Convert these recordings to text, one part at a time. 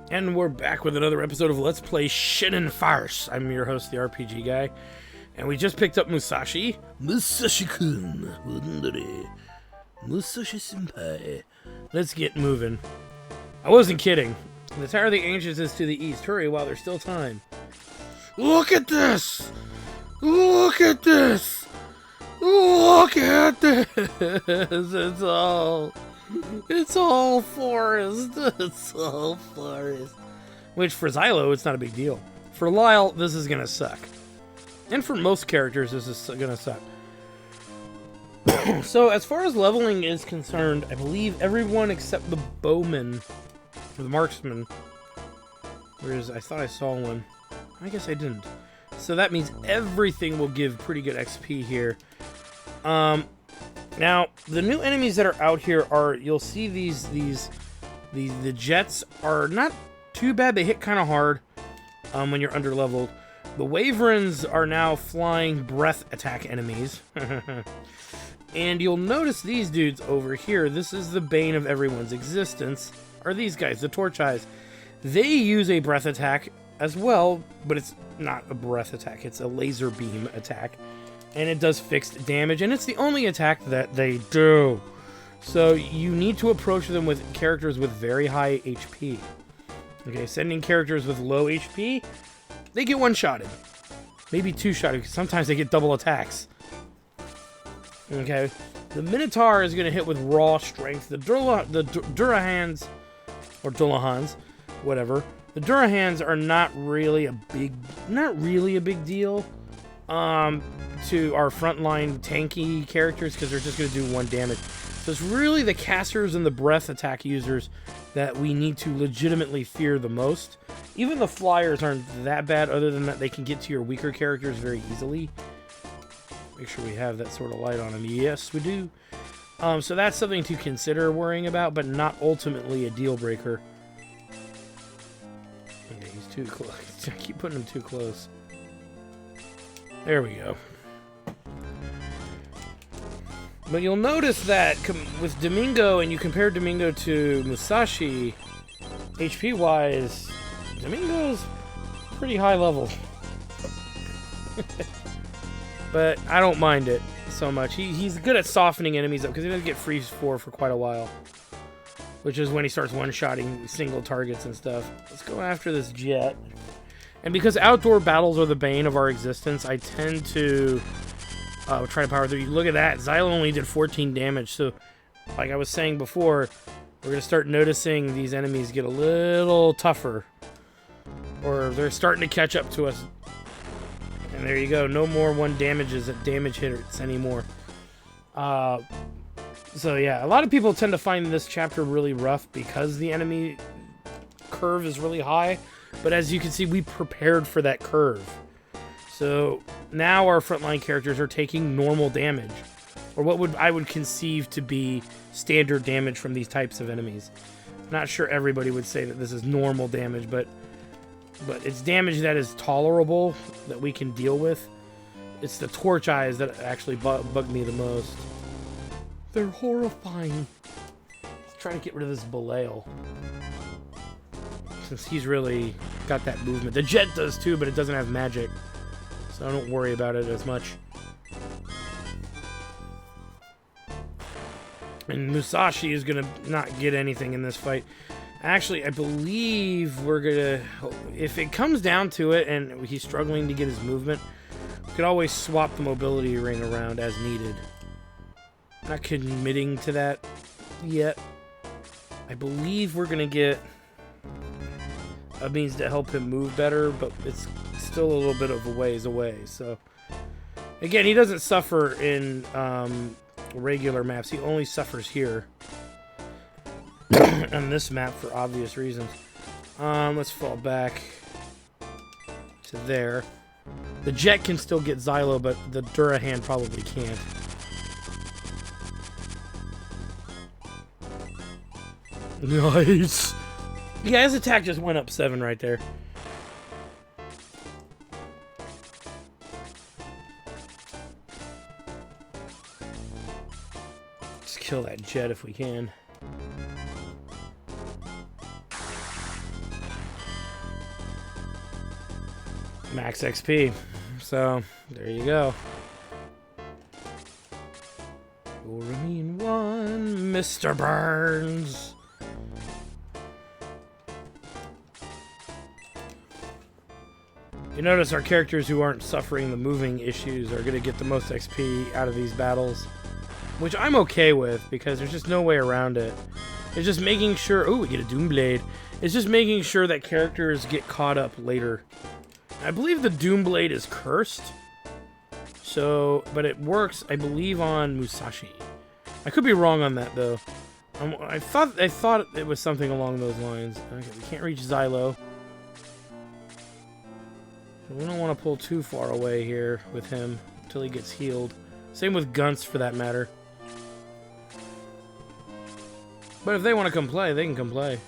And we're back with another episode of Let's Play Shinin Farce. I'm your host, the RPG guy. And we just picked up Musashi. Musashi-kun. Musashi-senpai. Let's get moving. I wasn't kidding. The Tower of the Ancients is to the east. Hurry while there's still time. Look at this! Look at this! Look at this! It's all forest. It's all forest. Which for Xylo, it's not a big deal. For Lyle, this is gonna suck. And for most characters, this is gonna suck. So, as far as leveling is concerned, I believe everyone except the bowman, or the marksman, whereas I thought I saw one. I guess I didn't. So that means everything will give pretty good XP here. Now, the new enemies that are out here are, you'll see the jets are not too bad. They hit kind of hard when you're underleveled. The wyverns are now flying breath attack enemies. And you'll notice these dudes over here. This is the bane of everyone's existence. Are these guys, the torch eyes. They use a breath attack as well, but it's not a breath attack. It's a laser beam attack. And it does fixed damage, and it's the only attack that they do. So you need to approach them with characters with very high HP. Okay, sending characters with low HP, they get one-shotted. Maybe two-shotted, because sometimes they get double attacks. Okay, the Minotaur is going to hit with raw strength. The Durahans, or Dullahans, whatever. The Durahans are not really a big deal. To our frontline tanky characters, because they're just going to do one damage. So it's really the casters and the breath attack users that we need to legitimately fear the most. Even the flyers aren't that bad, other than that they can get to your weaker characters very easily. Make sure we have that sort of light on them. Yes, we do. So that's something to consider worrying about, but not ultimately a deal breaker. Okay, he's too close. I keep putting him too close. There we go. But you'll notice that with Domingo, and you compare Domingo to Musashi, HP-wise, Domingo's pretty high level. But I don't mind it so much. He's good at softening enemies up, because he doesn't get freeze for quite a while. Which is when he starts one-shotting single targets and stuff. Let's go after this jet. And because outdoor battles are the bane of our existence, I tend to try to power through. You look at that, Xylo only did 14 damage, so like I was saying before, we're going to start noticing these enemies get a little tougher. Or they're starting to catch up to us. And there you go, no more one damages at damage hitters anymore. So yeah, a lot of people tend to find this chapter really rough because the enemy curve is really high. But as you can see, we prepared for that curve. So now our frontline characters are taking normal damage. Or what I would conceive to be standard damage from these types of enemies. Not sure everybody would say that this is normal damage, but it's damage that is tolerable, that we can deal with. It's the torch eyes that actually bug me the most. They're horrifying. Let's try to get rid of this Belial. Since he's really got that movement. The jet does too, but it doesn't have magic. So I don't worry about it as much. And Musashi is going to not get anything in this fight. Actually, I believe we're going to... If it comes down to it and he's struggling to get his movement, we could always swap the mobility ring around as needed. Not committing to that yet. I believe we're going to get... a means to help him move better, but it's still a little bit of a ways away. So again, he doesn't suffer in regular maps. He only suffers here on this map for obvious reasons. Let's fall back to there. The jet can still get Xylo, but the Durahan probably can't. Nice. Yeah, his attack just went up 7 right there. Just kill that jet if we can. Max XP. So, there you go. You're a mean one, Mr. Burns. You notice our characters who aren't suffering the moving issues are going to get the most XP out of these battles, which I'm okay with because there's just no way around it. It's just making sure... Oh, we get a Doomblade. It's just making sure that characters get caught up later. I believe the Doomblade is cursed. So, but it works, I believe, on Musashi. I could be wrong on that, though. I thought it was something along those lines. Okay, we can't reach Xylo. So we don't want to pull too far away here with him until he gets healed. Same with Gunts, for that matter. But if they want to come play, they can come play.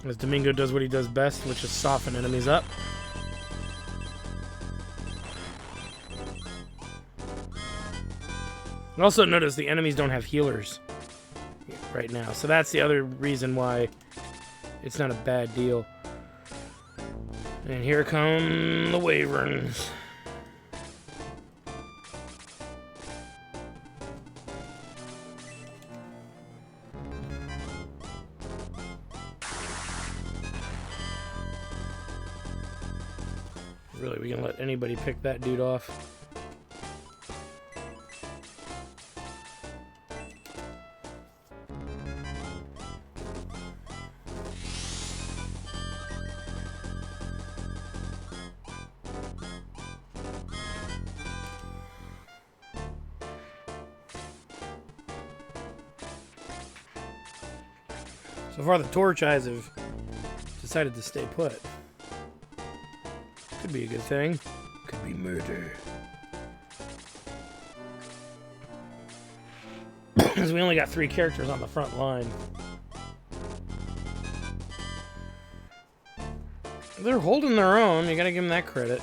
As Domingo does what he does best, which is soften enemies up. Also notice the enemies don't have healers right now, so that's the other reason why it's not a bad deal. And here come the Wyverns. Really, we can let anybody pick that dude off. So far, the torch eyes have decided to stay put. Could be a good thing. Could be murder. Because we only got 3 characters on the front line. They're holding their own. You gotta give them that credit.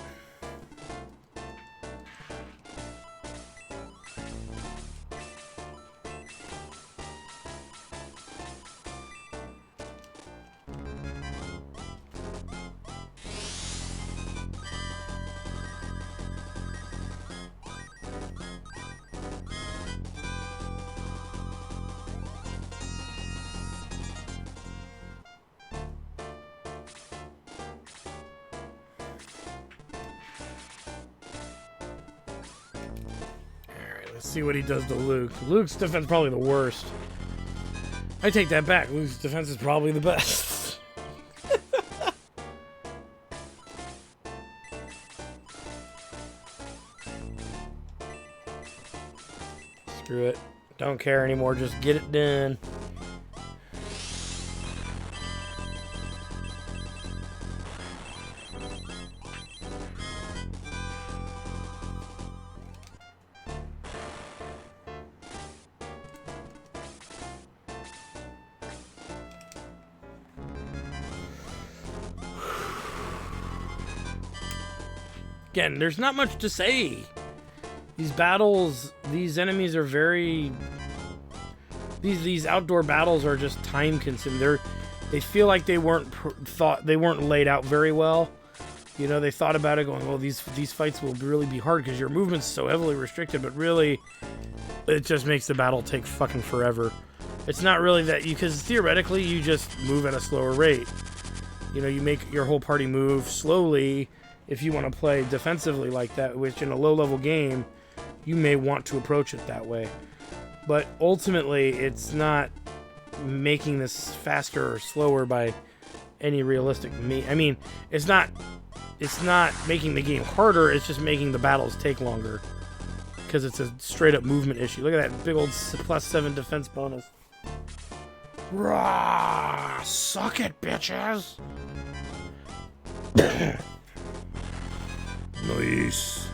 See what he does to Luke. Luke's defense is probably the worst. I take that back. Luke's defense is probably the best. Screw it. Don't care anymore. Just get it done. Again, there's not much to say. These battles, these enemies are very... These outdoor battles are just time-consuming. They feel like they weren't laid out very well. You know, they thought about it going, well, these fights will really be hard because your movement's so heavily restricted, but really, it just makes the battle take fucking forever. It's not really that because theoretically, you just move at a slower rate. You know, you make your whole party move slowly. If you want to play defensively like that, which in a low-level game, you may want to approach it that way. But ultimately, it's not making this faster or slower by any realistic means. I mean, it's not making the game harder, it's just making the battles take longer. Because it's a straight-up movement issue. Look at that big old +7 defense bonus. Rah! Suck it, bitches! Nice.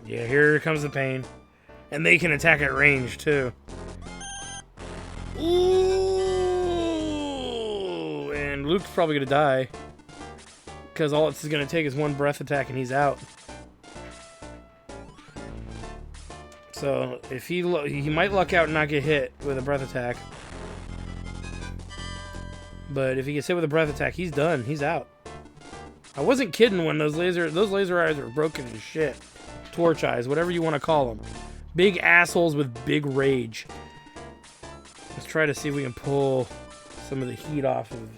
Yeah, here comes the pain. And they can attack at range, too. Ooh! And Luke's probably gonna die. Because all it's gonna take is one breath attack and he's out. So, if he might luck out and not get hit with a breath attack. But if he gets hit with a breath attack, he's done. He's out. I wasn't kidding when those laser eyes are broken as shit. Torch eyes, whatever you want to call them. Big assholes with big rage. Let's try to see if we can pull some of the heat off of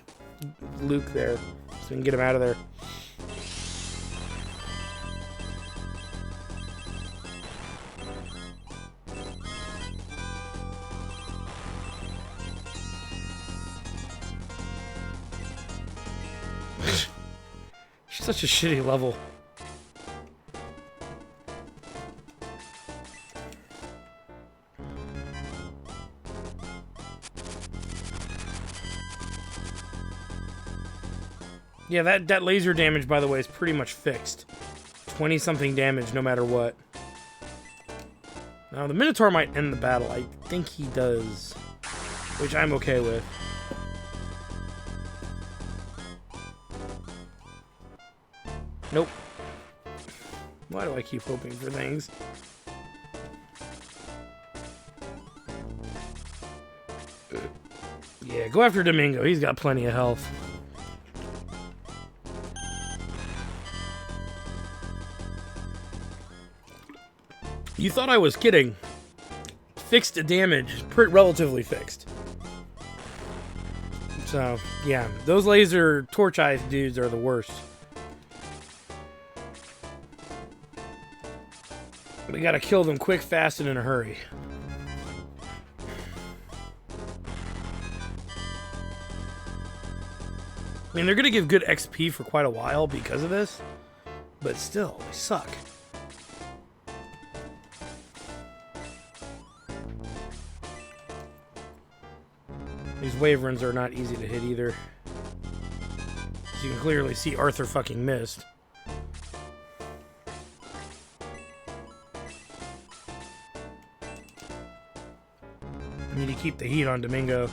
Luke there, so we can get him out of there. Such a shitty level. Yeah, that laser damage, by the way, is pretty much fixed. 20-something damage no matter what. Now, the Minotaur might end the battle. I think he does. Which I'm okay with. Nope. Why do I keep hoping for things? Yeah, go after Domingo. He's got plenty of health. You thought I was kidding. Fixed damage. Relatively fixed. So, yeah. Those laser torch eyes dudes are the worst. We gotta kill them quick, fast, and in a hurry. I mean, they're gonna give good XP for quite a while because of this, but still, they suck. These Waverns are not easy to hit either. As you can clearly see, Arthur fucking missed. I need to keep the heat on Domingo.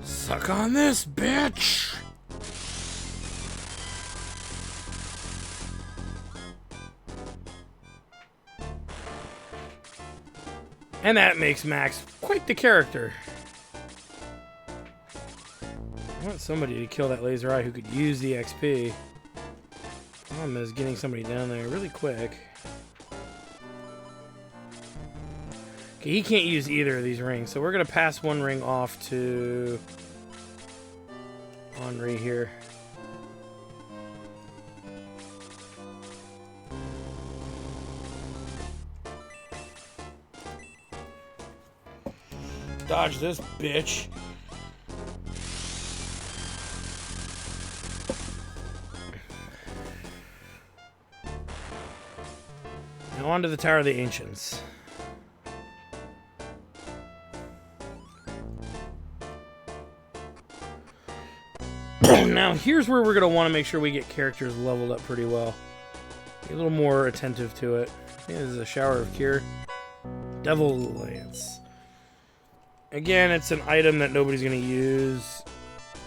Suck on this, bitch! And that makes Max quite the character. I want somebody to kill that laser eye who could use the XP. Problem is getting somebody down there really quick. Okay, he can't use either of these rings, so we're gonna pass one ring off to Henri here. Dodge this bitch. Now on to the Tower of the Ancients. Now here's where we're going to want to make sure we get characters leveled up pretty well. Be a little more attentive to it. This is a Shower of Cure. Devil Lance. Again, it's an item that nobody's going to use.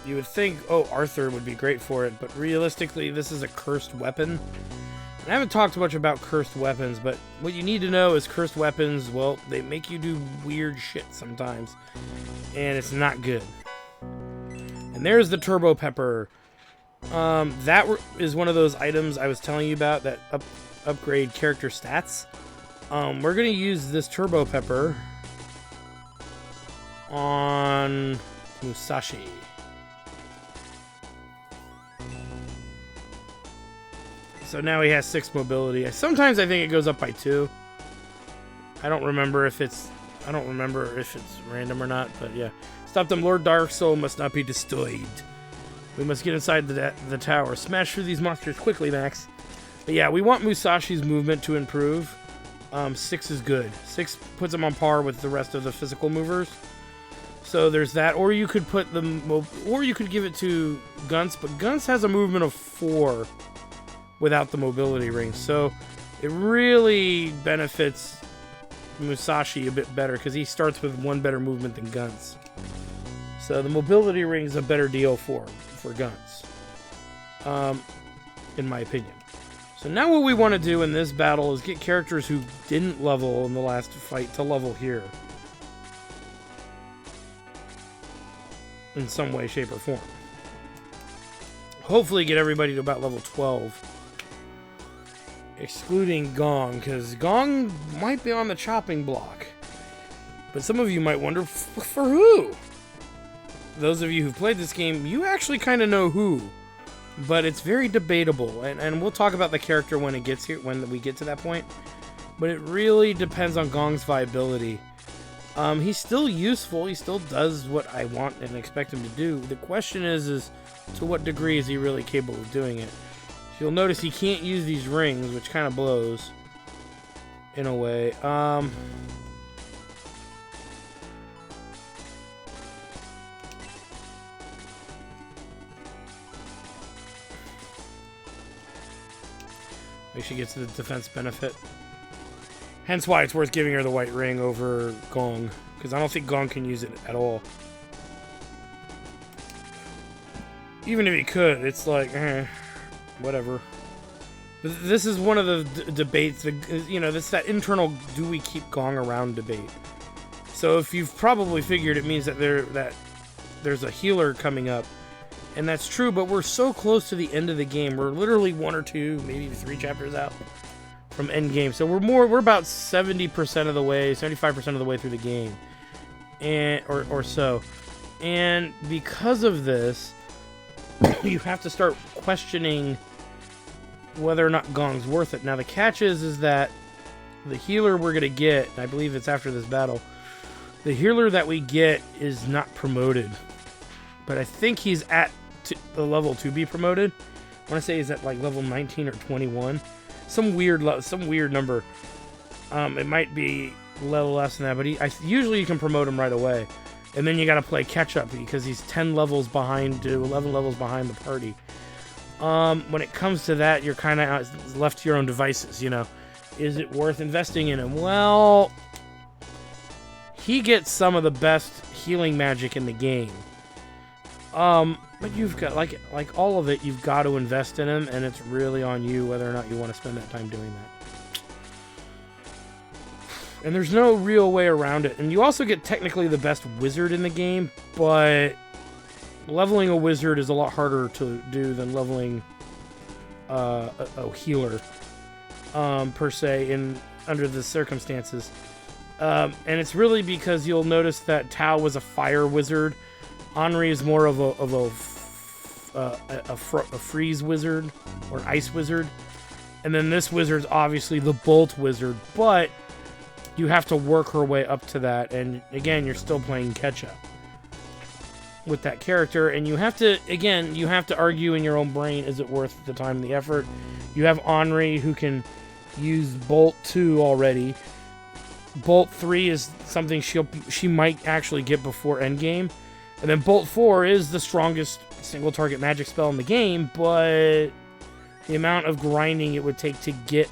You would think, oh, Arthur would be great for it, but realistically, this is a cursed weapon. And I haven't talked much about cursed weapons, but what you need to know is cursed weapons, well, they make you do weird shit sometimes. And it's not good. And there's the Turbo Pepper. That is one of those items I was telling you about that upgrade character stats. We're going to use this Turbo Pepper on Musashi. So now he has 6 mobility. Sometimes I think it goes up by 2. I don't remember if it's random or not, but yeah. Stop them, Lord Dark Soul must not be destroyed. We must get inside the tower. Smash through these monsters quickly, Max. But yeah, we want Musashi's movement to improve. 6 is good. 6 puts him on par with the rest of the physical movers. So there's that, or you could put or you could give it to Gunce, but Gunce has a movement of 4 without the mobility ring, so it really benefits Musashi a bit better because he starts with 1 better movement than Gunce. So the mobility ring is a better deal for Gunce, in my opinion. So now what we want to do in this battle is get characters who didn't level in the last fight to level here. In some way, shape, or form. Hopefully get everybody to about level 12. Excluding Gong, because Gong might be on the chopping block. But some of you might wonder, for who? Those of you who've played this game, you actually kind of know who. But it's very debatable, and we'll talk about the character when it gets here, when we get to that point. But it really depends on Gong's viability. He's still useful. He still does what I want and expect him to do. The question is to what degree is he really capable of doing it? So you'll notice he can't use these rings, which kind of blows in a way. Make sure she gets the defense benefit. Hence why it's worth giving her the white ring over Gong, because I don't think Gong can use it at all. Even if he could, it's like, whatever. This is one of the debates, you know, this that internal do we keep Gong around debate. So if you've probably figured, it means that there's a healer coming up. And that's true, but we're so close to the end of the game. We're literally 1 or 2, maybe 3 chapters out from end game. So we're about 70% of the way, 75% of the way through the game. And or so. And because of this, you have to start questioning whether or not Gong's worth it. Now the catch is that the healer we're gonna get, I believe it's after this battle, the healer that we get is not promoted. But I think he's at the level to be promoted. I want to say he's at like level 19 or 21. Some weird number. It might be a little less than that, but usually you can promote him right away. And then you got to play catch up because he's 10 levels behind to 11 levels behind the party. When it comes to that, you're kind of left to your own devices, you know. Is it worth investing in him? Well, he gets some of the best healing magic in the game. But you've got, like all of it, you've got to invest in him, and it's really on you whether or not you want to spend that time doing that. And there's no real way around it. And you also get technically the best wizard in the game, but leveling a wizard is a lot harder to do than leveling a healer, per se, under the circumstances. And it's really because you'll notice that Tao was a fire wizard. Henri is more of a freeze wizard or ice wizard, and then this wizard's obviously the bolt wizard. But you have to work her way up to that, and again, you're still playing catch up with that character, and you have to argue in your own brain: is it worth the time and the effort? You have Henri who can use Bolt 2 already. Bolt 3 is something she might actually get before endgame. And then Bolt 4 is the strongest single target magic spell in the game, but the amount of grinding it would take to get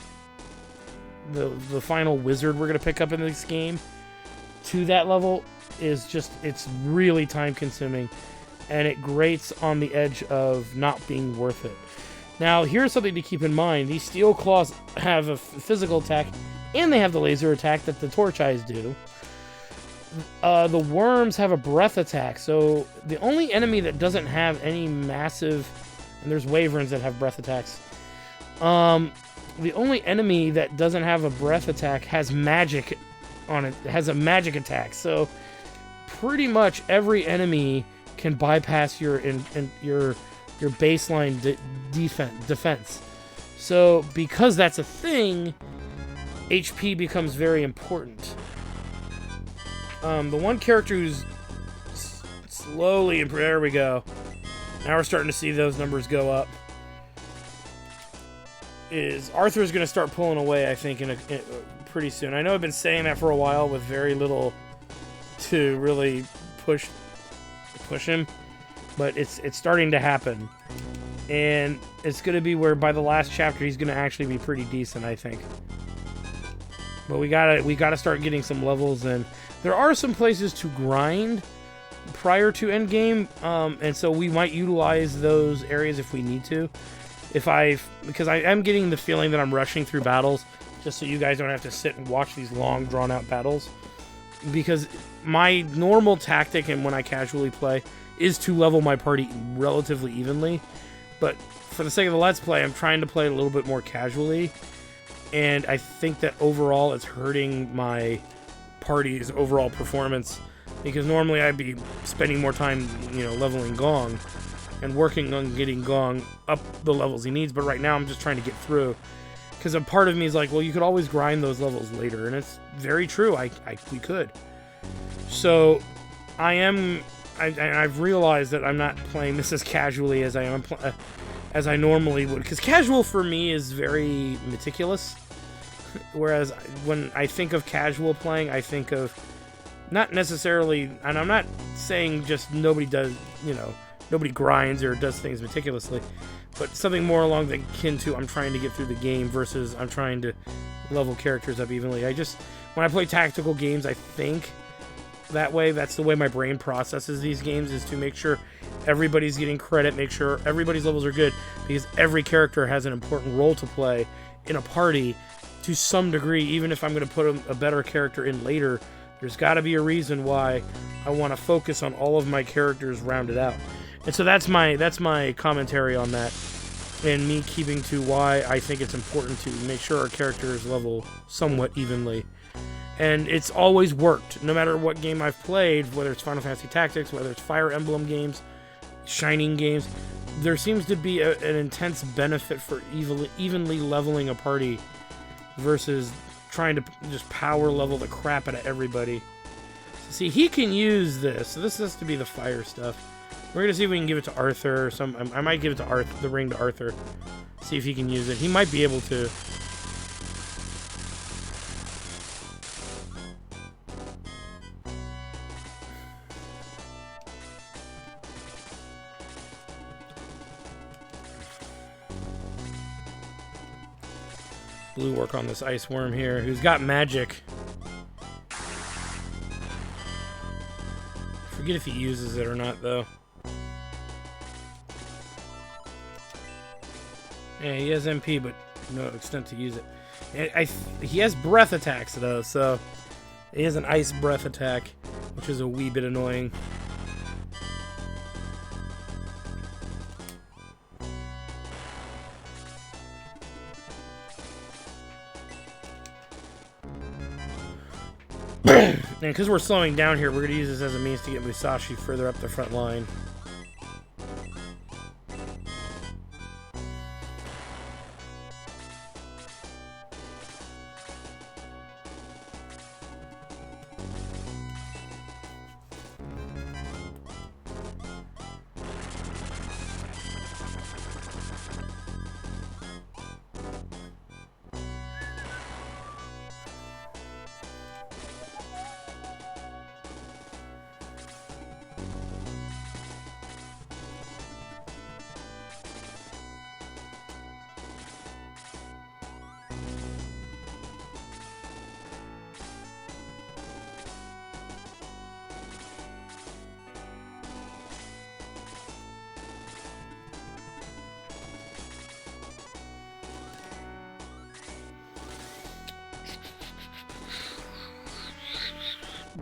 the final wizard we're going to pick up in this game to that level is just, it's really time consuming, and it grates on the edge of not being worth it. Now, here's something to keep in mind. These Steel Claws have a physical attack, and they have the laser attack that the Torch Eyes do. The worms have a breath attack, so the only enemy that doesn't have any massive, and there's wyverns that have breath attacks. The only enemy that doesn't have a breath attack has magic on it, has a magic attack. So pretty much every enemy can bypass your baseline defense. So because that's a thing, HP becomes very important. The one character who's slowly, there we go. Now we're starting to see those numbers go up. Is Arthur's going to start pulling away, I think, pretty soon. I know I've been saying that for a while with very little to really push him, but it's starting to happen. And it's going to be where by the last chapter he's going to actually be pretty decent, I think. But we gotta start getting some levels in. There are some places to grind prior to endgame, and so we might utilize those areas if we need to. Because I am getting the feeling that I'm rushing through battles, just so you guys don't have to sit and watch these long, drawn-out battles. Because my normal tactic, and when I casually play, is to level my party relatively evenly. But for the sake of the Let's Play, I'm trying to play a little bit more casually. And I think that overall it's hurting my party's overall performance. Because normally I'd be spending more time, leveling Gong and working on getting Gong up the levels he needs. But right now I'm just trying to get through. Because a part of me is like, well, you could always grind those levels later. And it's very true. We could. So I've realized that I'm not playing this as casually as as I normally would. Because casual for me is very meticulous. Whereas when I think of casual playing, I think of not necessarily, and I'm not saying just nobody does, nobody grinds or does things meticulously, but something more along the akin to I'm trying to get through the game versus I'm trying to level characters up evenly. When I play tactical games, I think that way. That's the way my brain processes these games, is to make sure everybody's getting credit, make sure everybody's levels are good, because every character has an important role to play in a party to some degree. Even if I'm going to put a better character in later, there's got to be a reason why I want to focus on all of my characters rounded out. And so that's my commentary on that, and me keeping to why I think it's important to make sure our characters level somewhat evenly. And it's always worked, no matter what game I've played, whether it's Final Fantasy Tactics, whether it's Fire Emblem games, Shining games. There seems to be an intense benefit for evenly leveling a party versus trying to just power level the crap out of everybody. So see, he can use this. So this has to be the fire stuff. We're going to see if we can give it to Arthur. I might give it to the ring to Arthur. See if he can use it. He might be able to. Blue work on this ice worm here, who's got magic. Forget if he uses it or not, though. Yeah, he has MP, but no extent to use it. He has breath attacks, though, so he has an ice breath attack, which is a wee bit annoying. And because we're slowing down here, we're going to use this as a means to get Musashi further up the front line.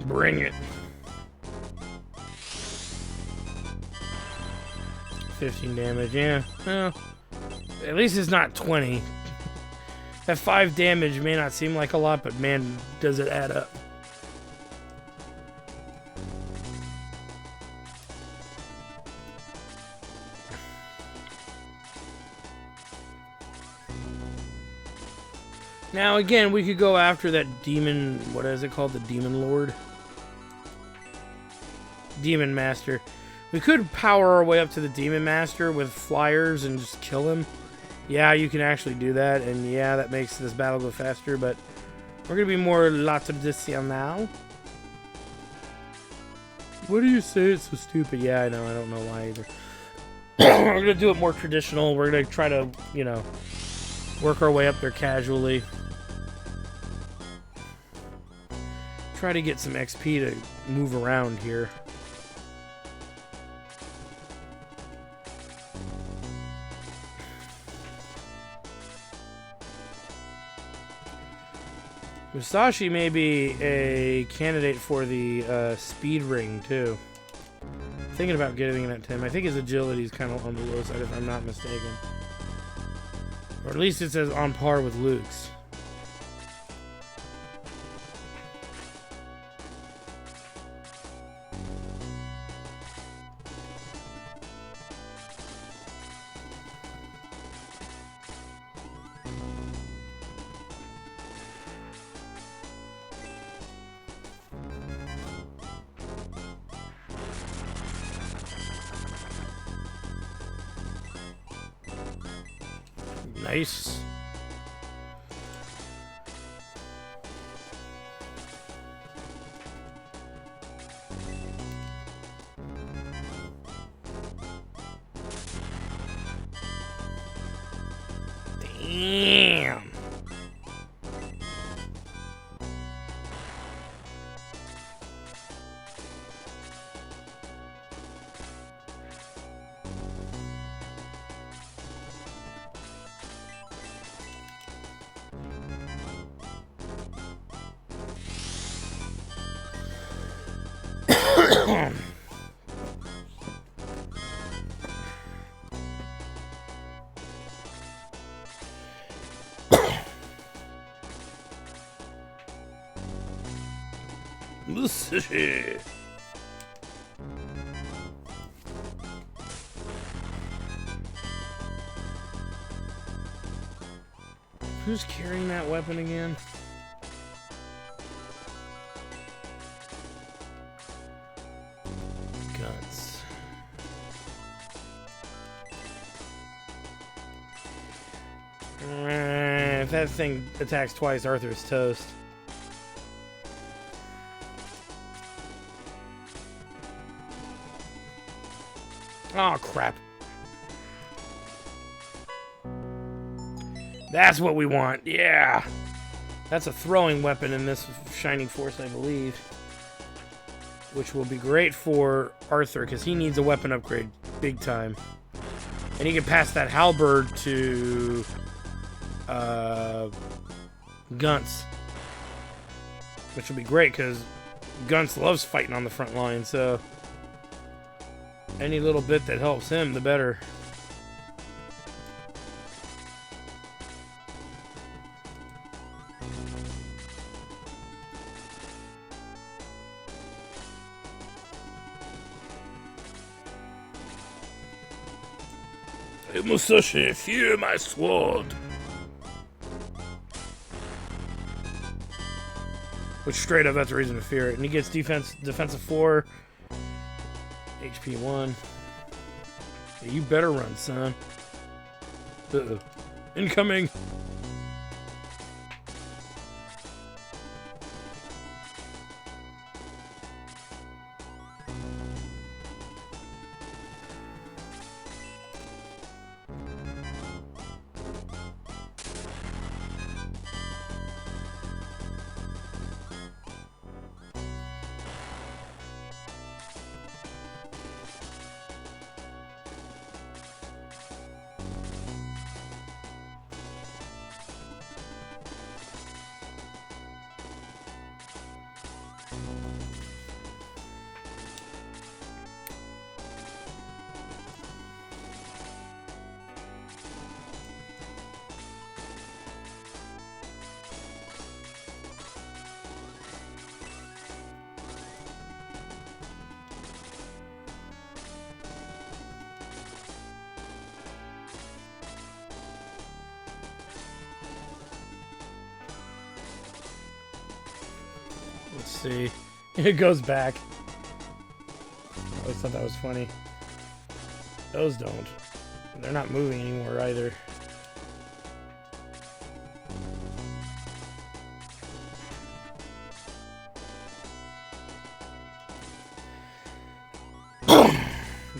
Bring it. 15 damage, yeah. Well, at least it's not 20. That 5 damage may not seem like a lot, but man, does it add up. Now, again, we could go after that demon, what is it called? The Demon Lord? Demon Master. We could power our way up to the Demon Master with flyers and just kill him. Yeah, you can actually do that, and yeah, that makes this battle go faster, but we're going to be more la tradicional. What do you say it's so stupid? Yeah, I know. I don't know why either. We're going to do it more traditional. We're going to try to, you know, work our way up there casually. Try to get some XP to move around here. Musashi may be a candidate for the speed ring, too. Thinking about getting that to him. I think his agility is kind of on the low side, if I'm not mistaken. Or at least it says on par with Luke's. Nice. Damn. Who's carrying that weapon again? Guts. If that thing attacks twice, Arthur's toast. Oh, crap. That's what we want, yeah! That's a throwing weapon in this Shining Force, I believe. Which will be great for Arthur, because he needs a weapon upgrade big time. And he can pass that halberd to... Gunts. Which will be great, because Gunts loves fighting on the front line, so... any little bit that helps him, the better. Hey, Musashi, fear my sword. Which straight up, that's a reason to fear it. And he gets defensive 4, HP 1. Yeah, you better run, son. Uh-oh. Incoming. Let's see. It goes back. I always thought that was funny. Those don't. They're not moving anymore either.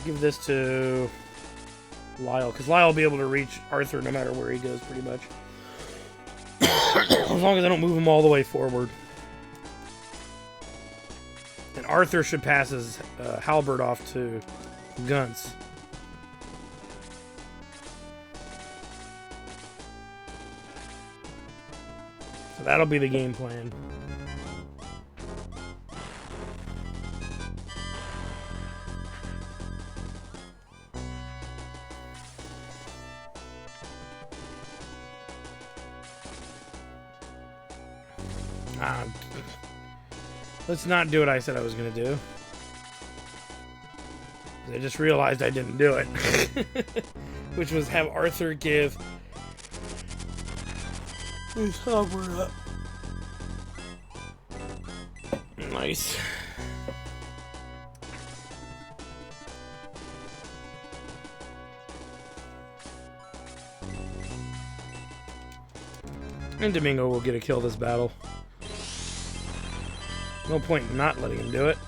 Give this to Lyle, because Lyle will be able to reach Arthur no matter where he goes, pretty much. As long as I don't move him all the way forward. And Arthur should pass his halberd off to Gunts. So that'll be the game plan. Let's not do what I said I was going to do. I just realized I didn't do it. Which was have Arthur give his halberd up. Nice. And Domingo will get a kill this battle. No point in not letting him do it.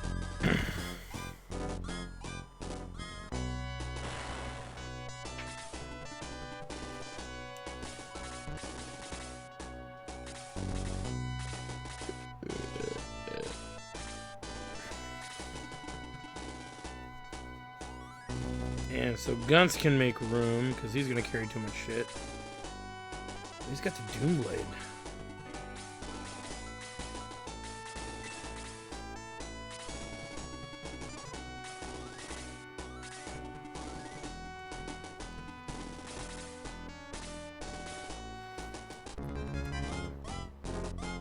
And so Gunts can make room, because he's going to carry too much shit. He's got the Doomblade.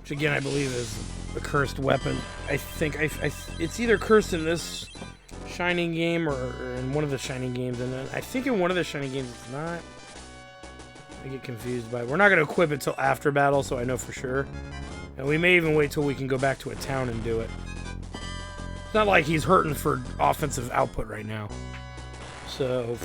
Which again, I believe is the cursed weapon. I think it's either cursed in this Shining game or in one of the Shining games, and then I think in one of the Shining games it's not. I get confused by it. We're not going to equip it till after battle, so I know for sure. And we may even wait till we can go back to a town and do it. It's not like he's hurting for offensive output right now. So...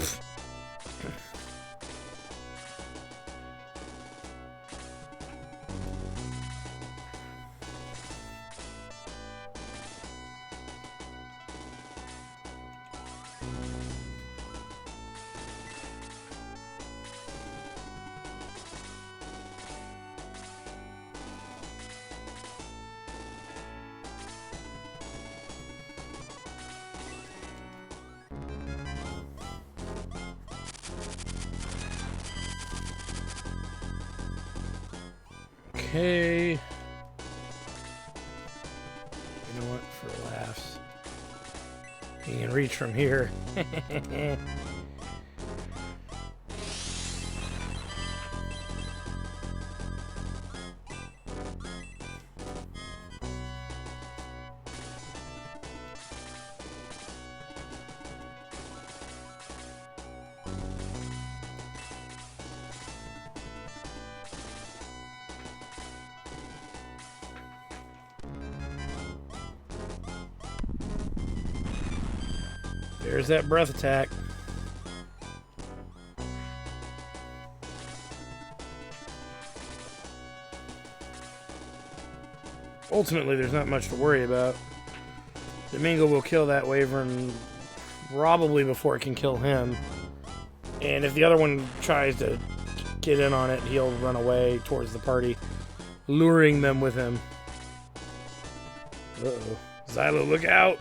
Okay. You know what? For laughs. You can reach from here. There's that breath attack. Ultimately, there's not much to worry about. Domingo will kill that Wyvern probably before it can kill him. And if the other one tries to get in on it, he'll run away towards the party, luring them with him. Uh-oh. Xylo, look out!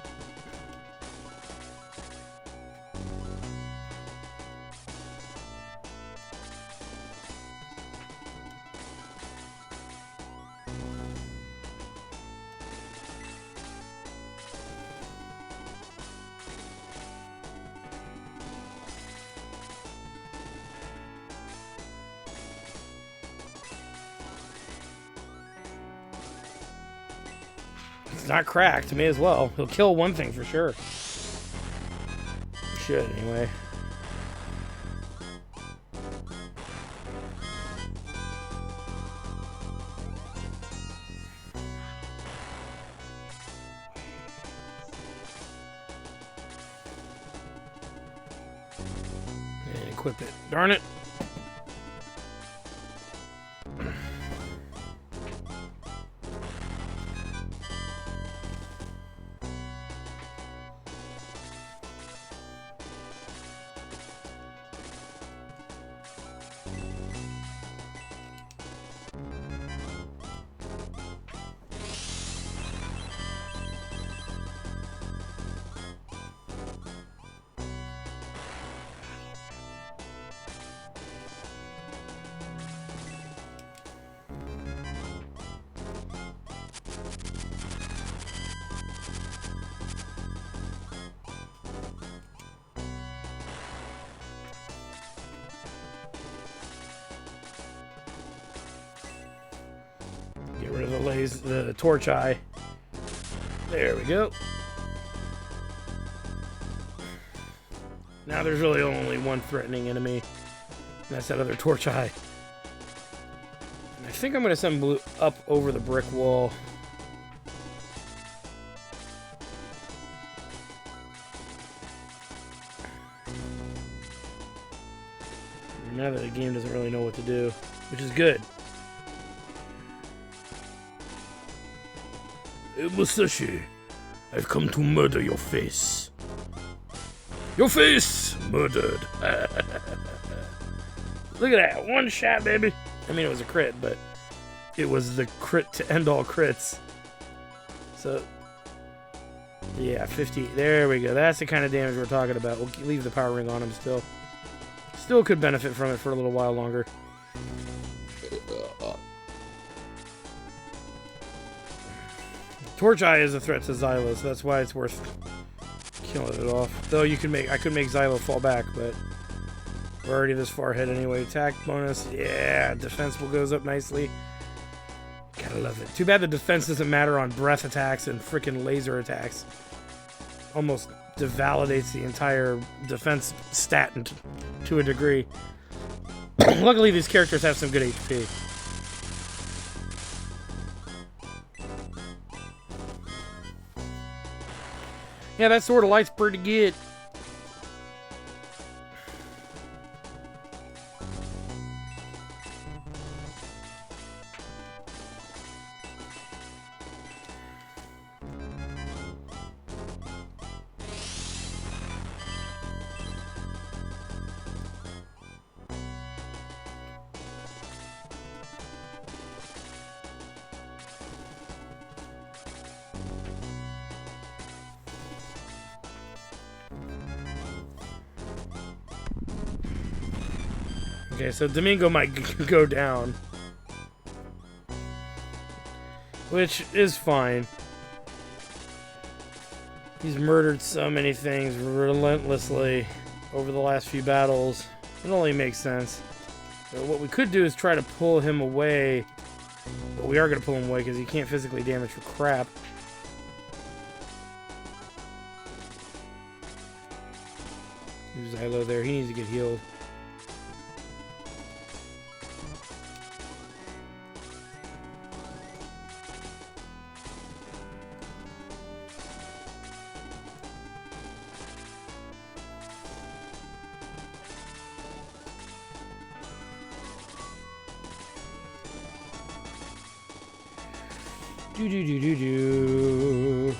It's not cracked, may as well. He'll kill one thing for sure. Should, anyway. And equip it. Darn it. the torch eye. There we go. Now there's really only one threatening enemy. And that's that other torch eye. And I think I'm going to send Blue up over the brick wall. Now that the game doesn't really know what to do, which is good. Hey, Musashi, I've come to murder your face. Your face murdered. Look at that, one shot, baby. I mean, it was a crit, but it was the crit to end all crits. So, yeah, 50. There we go. That's the kind of damage we're talking about. We'll leave the power ring on him still. Still could benefit from it for a little while longer. Torch Eye is a threat to Xylo, so that's why it's worth killing it off. Though I could make Xylo fall back, but we're already this far ahead anyway. Attack bonus, yeah, defensible goes up nicely. Gotta love it. Too bad the defense doesn't matter on breath attacks and freaking laser attacks. Almost devalidates the entire defense stat to a degree. Luckily, these characters have some good HP. Yeah, that Sword of Light's pretty good. Okay, so Domingo might go down. Which is fine. He's murdered so many things relentlessly over the last few battles. It only makes sense. So what we could do is try to pull him away. But we are going to pull him away because he can't physically damage for crap. There's Xylo there. He needs to get healed. Do.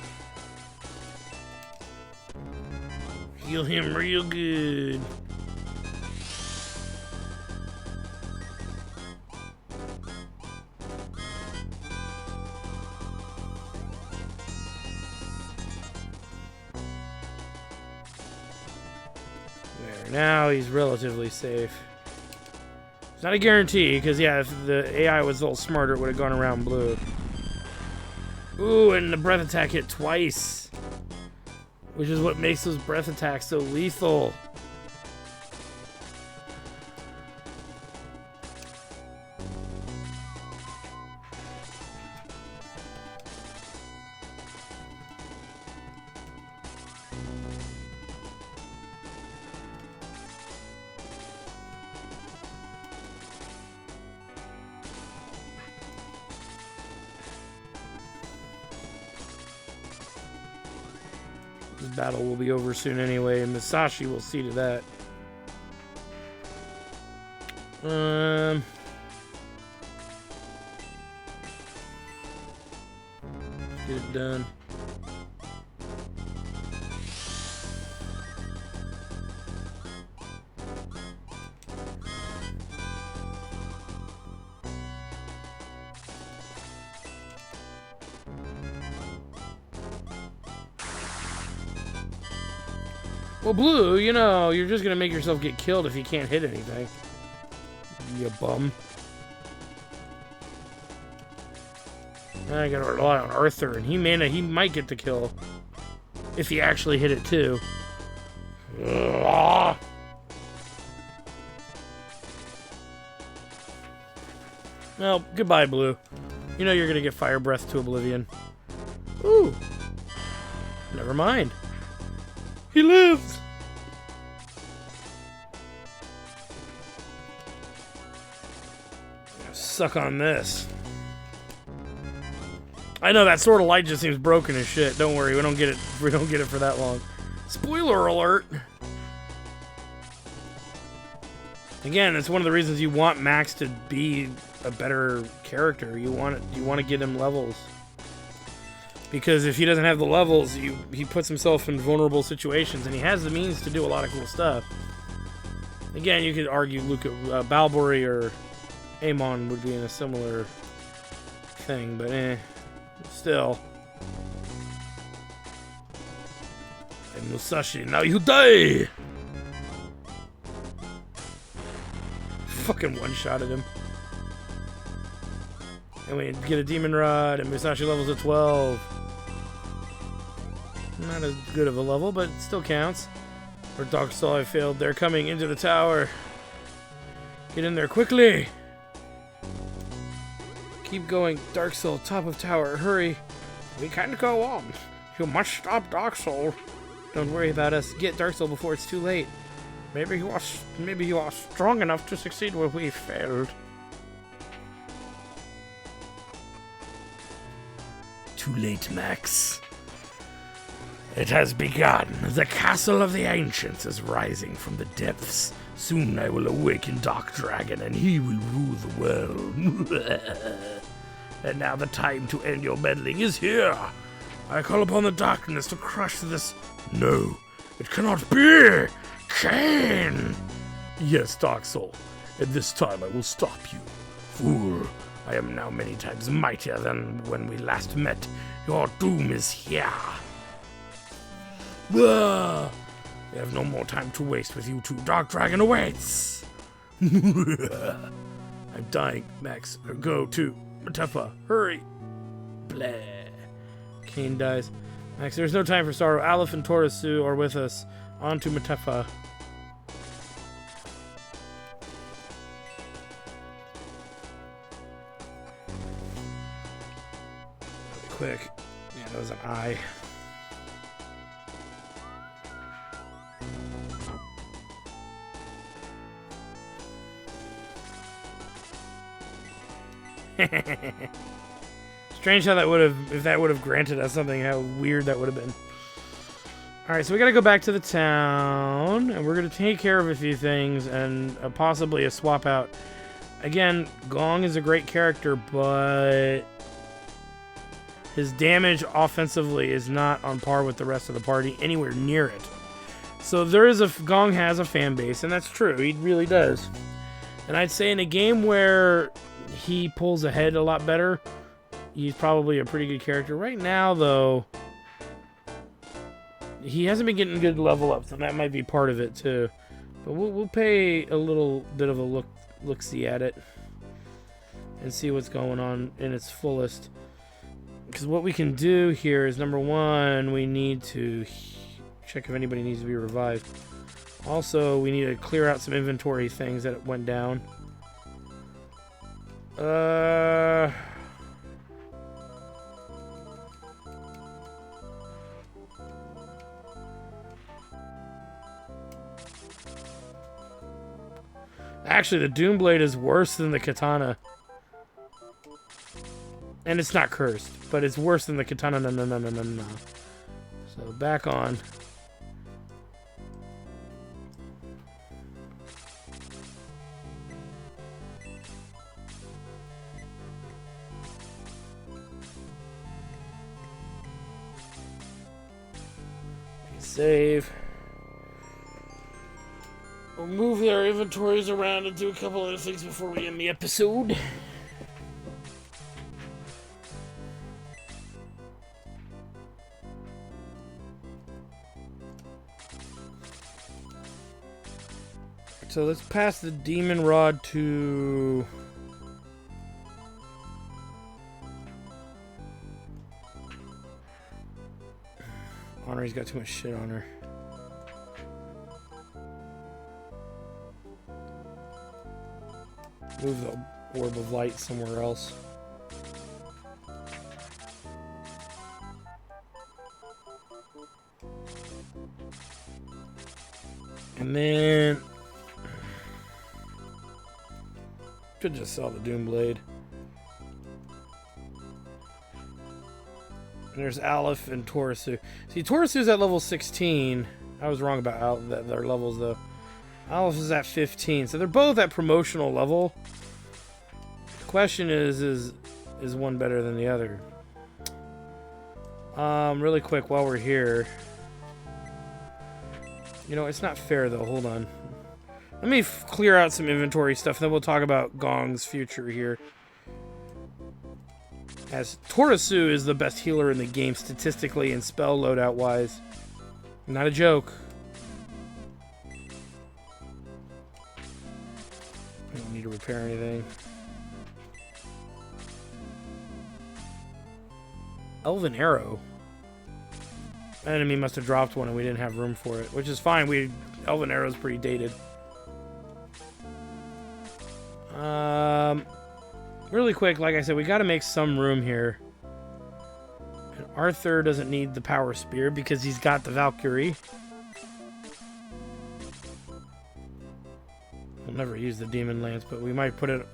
Heal him real good. There, now he's relatively safe. It's not a guarantee, because yeah, if the AI was a little smarter, it would have gone around blue. Ooh, and the breath attack hit twice. Which is what makes those breath attacks so lethal. This battle will be over soon anyway, and Musashi will see to that. Get it done. Well, Blue, you know, you're just gonna make yourself get killed if you can't hit anything. You bum. I gotta rely on Arthur, and he might get the kill. If he actually hit it, too. Ugh. Well, goodbye, Blue. You know you're gonna get fire breath to oblivion. Ooh. Never mind. He lives! Suck on this. I know that sword of light just seems broken as shit. Don't worry, we don't get it for that long. Spoiler alert! Again, it's one of the reasons you want Max to be a better character. You want to get him levels. Because if he doesn't have the levels, he puts himself in vulnerable situations, and he has the means to do a lot of cool stuff. Again, you could argue Balbori or Amon would be in a similar thing, but still. And Musashi, now you die! Fucking one-shotted him. And we get a Demon Rod, and Musashi levels at 12. Not as good of a level, but it still counts. Or Dark Soul, I failed. They're coming into the tower. Get in there quickly! Keep going, Dark Soul, top of tower, hurry! We can't go on. You must stop Dark Soul. Don't worry about us. Get Dark Soul before it's too late. Maybe you are strong enough to succeed where we failed. Too late, Max. It has begun. The castle of the ancients is rising from the depths. Soon I will awaken Dark Dragon, and he will rule the world. And now the time to end your meddling is here. I call upon the darkness to crush this. No, it cannot be. Cain! Yes, Dark Soul, and this time I will stop you. Fool, I am now many times mightier than when we last met. Your doom is here. We have no more time to waste with you two. Dark Dragon awaits! I'm dying, Max. Go to Matefa. Hurry! Blah. Cain dies. Max, there's no time for sorrow. Aleph and Taurasu are with us. On to Matefa. Quick. Yeah, that was an eye. Strange how that would have, if that would have granted us something, how weird that would have been. Alright, so we gotta go back to the town, and we're gonna take care of a few things, and possibly a swap out. Again, Gong is a great character, but his damage offensively is not on par with the rest of the party, anywhere near it. So Gong has a fan base, and that's true, he really does. And I'd say in a game where he pulls ahead a lot better, he's probably a pretty good character. Right now, though, he hasn't been getting good level ups, and that might be part of it too. But we'll pay a little bit of a look-see at it and see what's going on in its fullest. Because what we can do here is, number one, we need to check if anybody needs to be revived. Also, we need to clear out some inventory things that went down. Actually, the Doomblade is worse than the Katana. And it's not cursed, but it's worse than the Katana. No. So, back on. Save. We'll move their inventories around and do a couple other things before we end the episode. So let's pass the Demon Rod to... Honoree's got too much shit on her. Move the Orb of Light somewhere else. And then could just sell the Doom Blade. And there's Aleph and Taurasu. See, Taurasu's at level 16. I was wrong about their levels, though. Aleph is at 15. So they're both at promotional level. The question is one better than the other? Really quick, while we're here. You know, it's not fair, though. Hold on. Let me clear out some inventory stuff, then we'll talk about Gong's future here. As Taurasu is the best healer in the game statistically and spell loadout wise. Not a joke. I don't need to repair anything. Elven Arrow. Enemy must have dropped one and we didn't have room for it, which is fine. Elven Arrow's pretty dated. Really quick, like I said, we got to make some room here. And Arthur doesn't need the Power Spear because he's got the Valkyrie. We'll never use the Demon Lance, but we might put it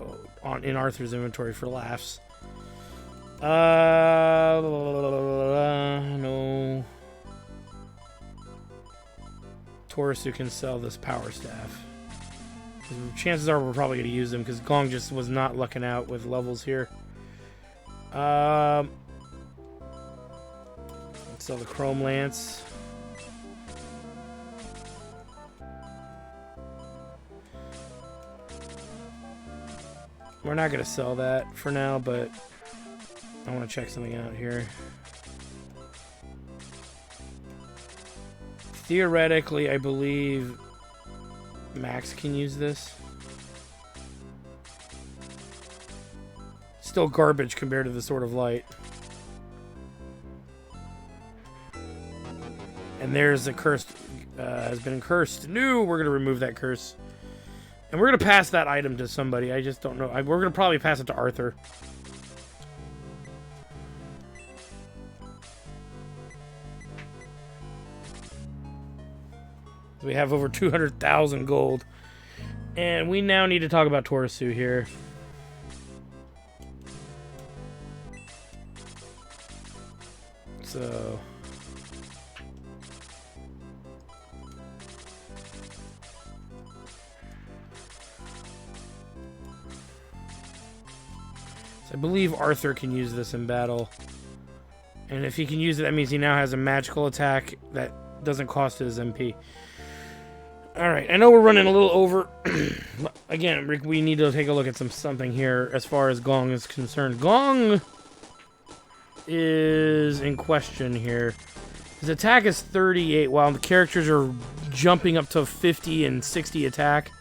in Arthur's inventory for laughs. No. Taurasu can sell this Power Staff. Chances are we're probably going to use them because Gong just was not lucking out with levels here. Let's sell the Chrome Lance. We're not going to sell that for now, but I want to check something out here. Theoretically, I believe Max can use this. Still garbage compared to the Sword of Light. And there's a curse. Has been cursed. No, we're going to remove that curse. And we're going to pass that item to somebody. I just don't know. We're going to probably pass it to Arthur. We have over 200,000 gold. And we now need to talk about Taurasu here. So I believe Arthur can use this in battle. And if he can use it, that means he now has a magical attack that doesn't cost his MP. Alright, I know we're running a little over. Again, Rick, we need to take a look at something here as far as Gong is concerned. Gong is in question here. His attack is 38, while the characters are jumping up to 50 and 60 attack.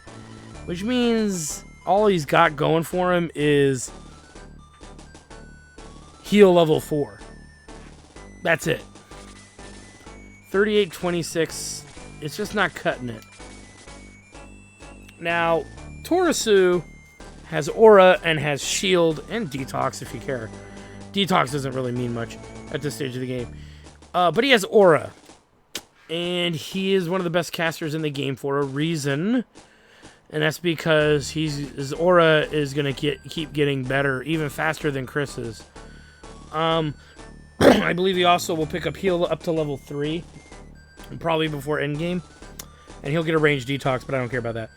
Which means all he's got going for him is heal level 4. That's it. 38, 26. It's just not cutting it. Now, Taurasu has aura and has shield and detox if you care. Detox doesn't really mean much at this stage of the game. But he has aura. And he is one of the best casters in the game for a reason. And that's because his aura is going to keep getting better, even faster than Chris's. I believe he also will pick up heal up to level 3. Probably before endgame. And he'll get a ranged detox, but I don't care about that.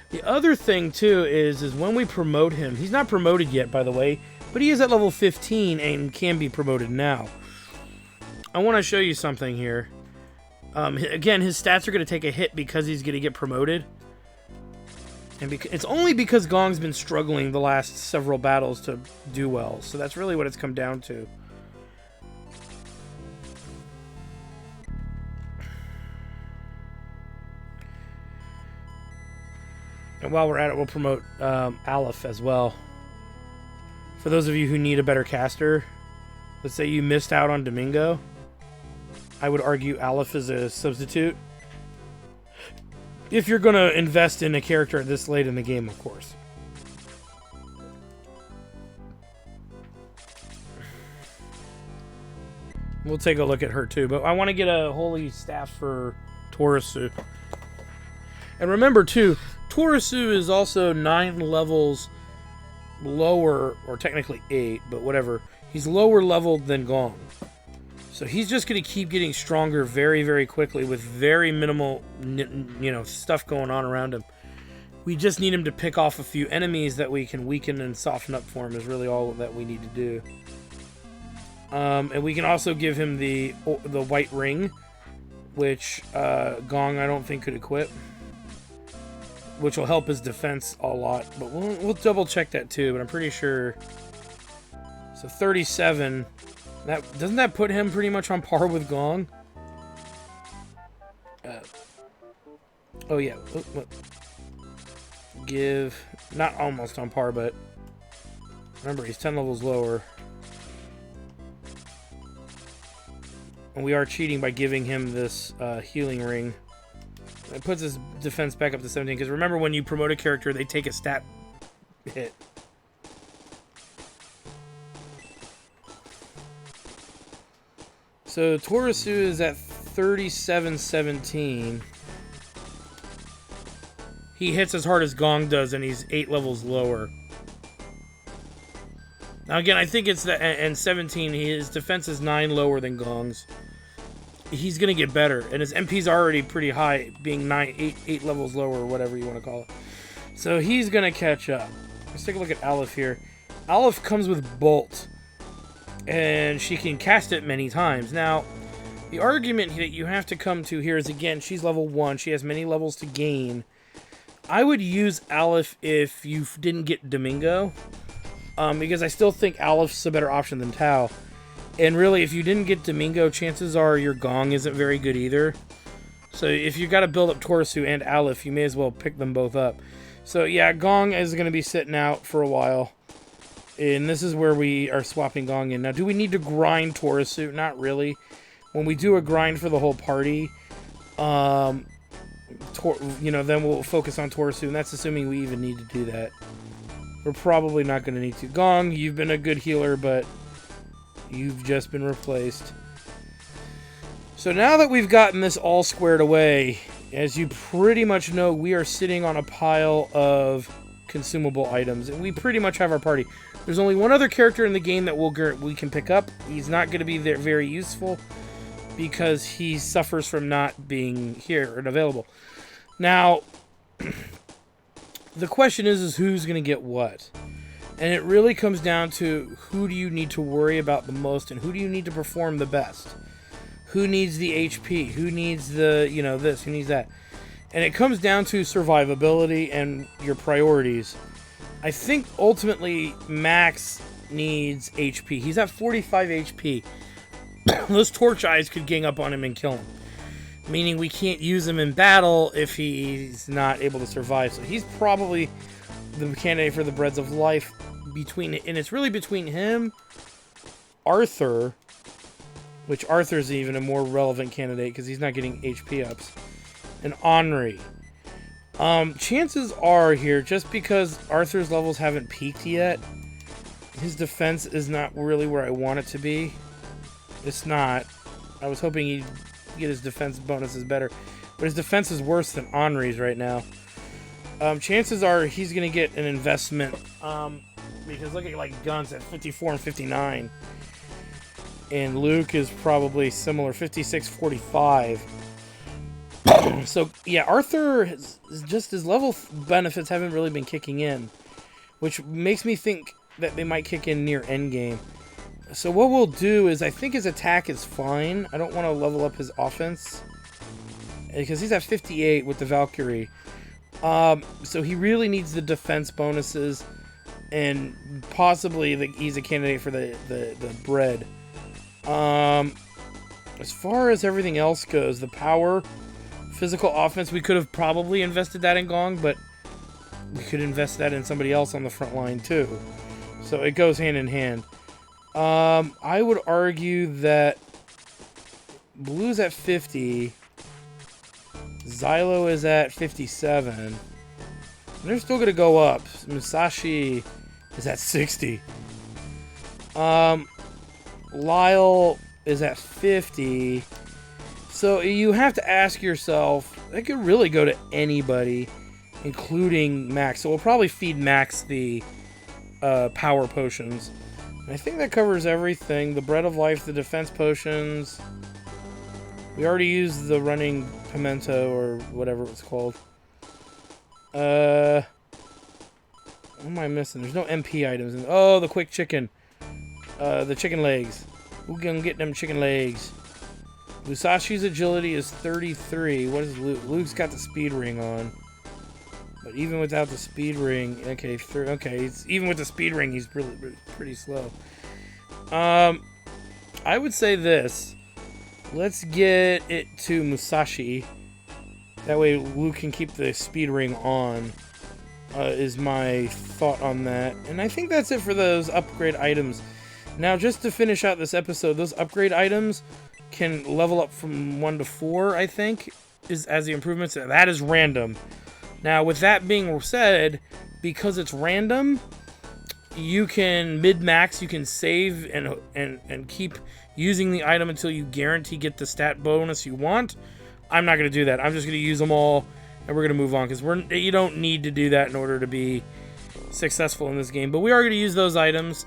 The other thing, too, is when we promote him... He's not promoted yet, by the way, but he is at level 15 and can be promoted now. I want to show you something here. Again, his stats are going to take a hit because he's going to get promoted. And it's only because Gong's been struggling the last several battles to do well. So that's really what it's come down to. And while we're at it, we'll promote Aleph as well. For those of you who need a better caster, let's say you missed out on Domingo, I would argue Aleph is a substitute. If you're going to invest in a character this late in the game, of course. We'll take a look at her too, but I want to get a holy staff for Taurasu. And remember, too, Taurasu is also 9 levels lower, or technically 8, but whatever. He's lower leveled than Gong. So he's just going to keep getting stronger very, very quickly with very minimal, stuff going on around him. We just need him to pick off a few enemies that we can weaken and soften up for him is really all that we need to do. And we can also give him the white ring, which Gong I don't think could equip, which will help his defense a lot. But we'll double check that too. But I'm pretty sure. So 37. Doesn't that put him pretty much on par with Gong? Oh yeah. Give not almost on par, but remember he's 10 levels lower. And we are cheating by giving him this healing ring. It puts his defense back up to 17. Because remember, when you promote a character, they take a stat hit. So Taurasu is at 37-17. He hits as hard as Gong does, and he's 8 levels lower. Now again, I think it's that, and 17, his defense is 9 lower than Gong's. He's going to get better, and his MP's already pretty high, being 8 levels lower, or whatever you want to call it. So he's going to catch up. Let's take a look at Aleph here. Aleph comes with Bolt, and she can cast it many times. Now, the argument that you have to come to here is, again, she's level 1. She has many levels to gain. I would use Aleph if you didn't get Domingo, because I still think Aleph's a better option than Tau. And really, if you didn't get Domingo, chances are your Gong isn't very good either. So if you got to build up Taurasu and Aleph, you may as well pick them both up. So yeah, Gong is going to be sitting out for a while. And this is where we are swapping Gong in. Now, do we need to grind Taurasu? Not really. When we do a grind for the whole party, then we'll focus on Taurasu. And that's assuming we even need to do that. We're probably not going to need to. Gong, you've been a good healer, but you've just been replaced. So now that we've gotten this all squared away, as you pretty much know, we are sitting on a pile of consumable items, and we pretty much have our party. There's only one other character in the game that we can pick up. He's not going to be very useful because he suffers from not being here and available. Now, the question is who's going to get what? And it really comes down to who do you need to worry about the most and who do you need to perform the best. Who needs the HP? Who needs the, this? Who needs that? And it comes down to survivability and your priorities. I think ultimately Max needs HP. He's at 45 HP. Those torch eyes could gang up on him and kill him. Meaning we can't use him in battle if he's not able to survive. So he's probably the candidate for the Breads of Life and it's really between him, Arthur, which Arthur's even a more relevant candidate because he's not getting HP ups, and Henri. Chances are here, just because Arthur's levels haven't peaked yet, his defense is not really where I want it to be. It's not. I was hoping he'd get his defense bonuses better, but his defense is worse than Henri's right now. Chances are he's going to get an investment, because look at Guns at 54 and 59, and Luke is probably similar, 56, 45. So yeah, Arthur is just his level benefits haven't really been kicking in, which makes me think that they might kick in near endgame. So what we'll do is, I think his attack is fine. I don't want to level up his offense because he's at 58 with the Valkyrie. So he really needs the defense bonuses, and possibly he's a candidate for the bread. As far as everything else goes, the power, physical offense, we could have probably invested that in Gong, but we could invest that in somebody else on the front line too. So it goes hand in hand. I would argue that Blue's at 50. Xylo is at 57. And they're still going to go up. Musashi is at 60. Lyle is at 50. So you have to ask yourself, that could really go to anybody, including Max. So we'll probably feed Max the power potions. And I think that covers everything. The bread of life, the defense potions. We already used the running pimento or whatever it's called. What am I missing? There's no MP items. Oh, the quick chicken. The chicken legs. Who can get them chicken legs? Musashi's agility is 33. What is Luke? Luke's got the speed ring on. But even without the speed ring, okay, even with the speed ring, he's pretty slow. I would say this. Let's get it to Musashi. That way Luke can keep the speed ring on. Is my thought on that. And I think that's it for those upgrade items. Now, just to finish out this episode, those upgrade items can level up from 1 to 4, I think, as the improvements. That is random. Now, with that being said, because it's random, you can mid-max, you can save and keep using the item until you guarantee get the stat bonus you want. I'm not going to do that. I'm just going to use them all, and we're going to move on, because you don't need to do that in order to be successful in this game. But we are going to use those items,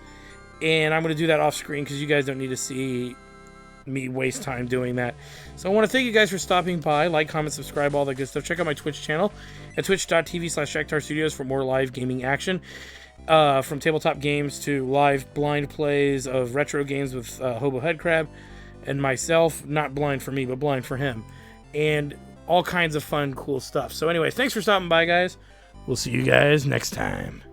and I'm going to do that off screen because you guys don't need to see me waste time doing that. So I want to thank you guys for stopping by. Like, comment, subscribe, all that good stuff. Check out my Twitch channel at twitch.tv/JackTarStudios for more live gaming action. From tabletop games to live blind plays of retro games with Hobo Headcrab and myself. Not blind for me, but blind for him. And all kinds of fun, cool stuff. So anyway, thanks for stopping by, guys. We'll see you guys next time.